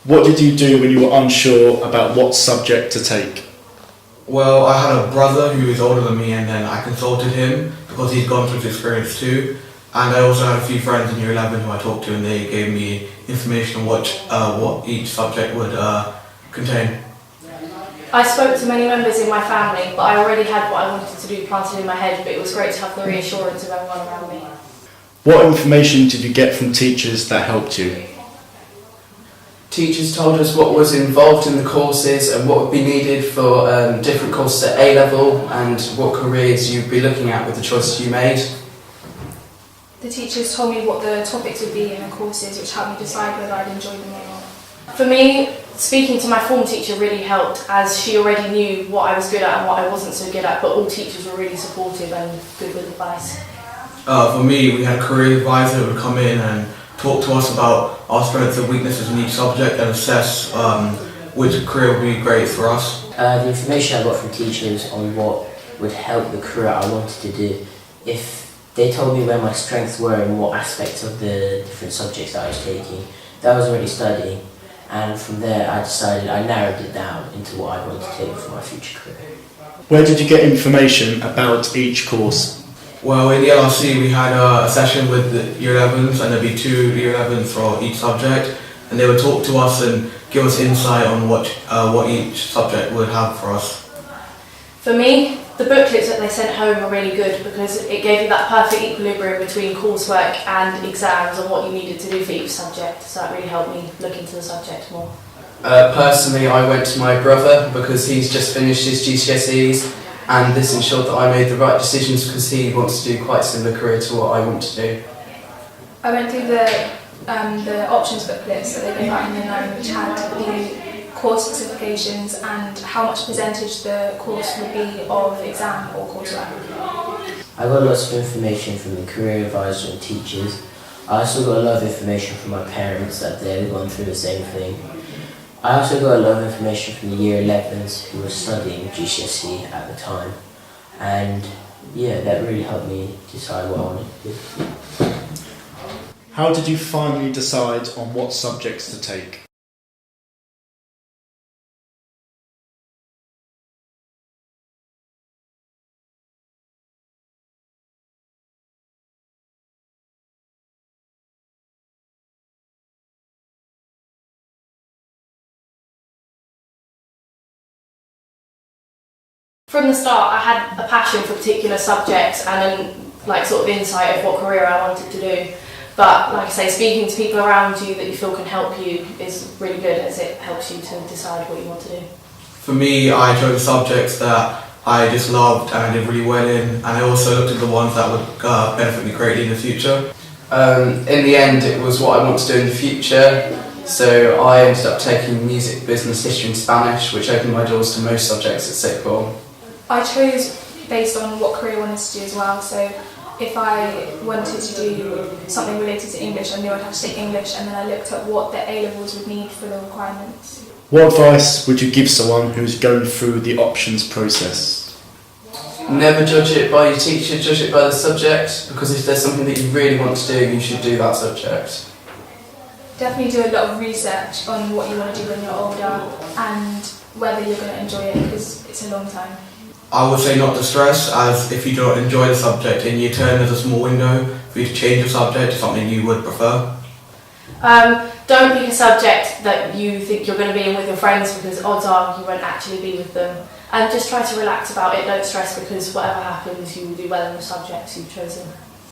What did you do when you were unsure about what subject to take? Well, I had a brother who is older than me, and then I consulted him because he's gone through this experience too. And I also had a few friends in year 11 who I talked to, and they gave me information on what each subject would contain. I spoke to many members in my family, but I already had what I wanted to do planted in my head, but it was great to have the reassurance of everyone around me. What information did you get from teachers that helped you? Teachers told us what was involved in the courses and what would be needed for different courses at A-level and what careers you'd be looking at with the choices you made. The teachers told me what the topics would be in the courses, which helped me decide whether I'd enjoy them or not. For me, speaking to my form teacher really helped, as she already knew what I was good at and what I wasn't so good at, but all teachers were really supportive and good with advice. For me, we had a career advisor who would come in and talk to us about our strengths and weaknesses in each subject and assess which career would be great for us. The information I got from teachers on what would help the career I wanted to do, if they told me where my strengths were and what aspects of the different subjects that I was taking, that I was already studying, and from there I narrowed it down into what I wanted to take for my future career. Where did you get information about each course? Well, in the LRC we had a session with the year 11s, and there'd be 2 year 11s for each subject, and they would talk to us and give us insight on what each subject would have for us. For me, the booklets that they sent home were really good because it gave you that perfect equilibrium between coursework and exams and what you needed to do for each subject, so that really helped me look into the subject more. Personally, I went to my brother because he's just finished his GCSEs, and this ensured that I made the right decisions because he wants to do quite a similar career to what I want to do. I went through the options booklets that they gave out in the loan, which had the course specifications and how much percentage the course would be of exam or coursework. I got lots of information from the career advisor and teachers. I also got a lot of information from my parents that they've gone through the same thing. I also got a lot of information from the year 11s who were studying GCSE at the time, and yeah, that really helped me decide what I wanted to do. How did you finally decide on what subjects to take? From the start, I had a passion for particular subjects and sort of insight of what career I wanted to do. But like I say, speaking to people around you that you feel can help you is really good, as it helps you to decide what you want to do. For me, I chose subjects that I just loved and I did really well in, and I also looked at the ones that would benefit me greatly in the future. In the end, it was what I want to do in the future, so I ended up taking music, business, history and Spanish, which opened my doors to most subjects at sixth form. I chose based on what career I wanted to do as well, so if I wanted to do something related to English, I knew I'd have to take English, and then I looked at what the A-levels would need for the requirements. What advice would you give someone who's going through the options process? Never judge it by your teacher, judge it by the subject, because if there's something that you really want to do, you should do that subject. Definitely do a lot of research on what you want to do when you're older and whether you're going to enjoy it, because it's a long time. I would say not to stress, as if you don't enjoy the subject in year 10 there's a small window for you to change the subject to something you would prefer. Don't pick a subject that you think you're going to be in with your friends, because odds are you won't actually be with them. And just try to relax about it, don't stress, because whatever happens you will do well in the subjects you've chosen.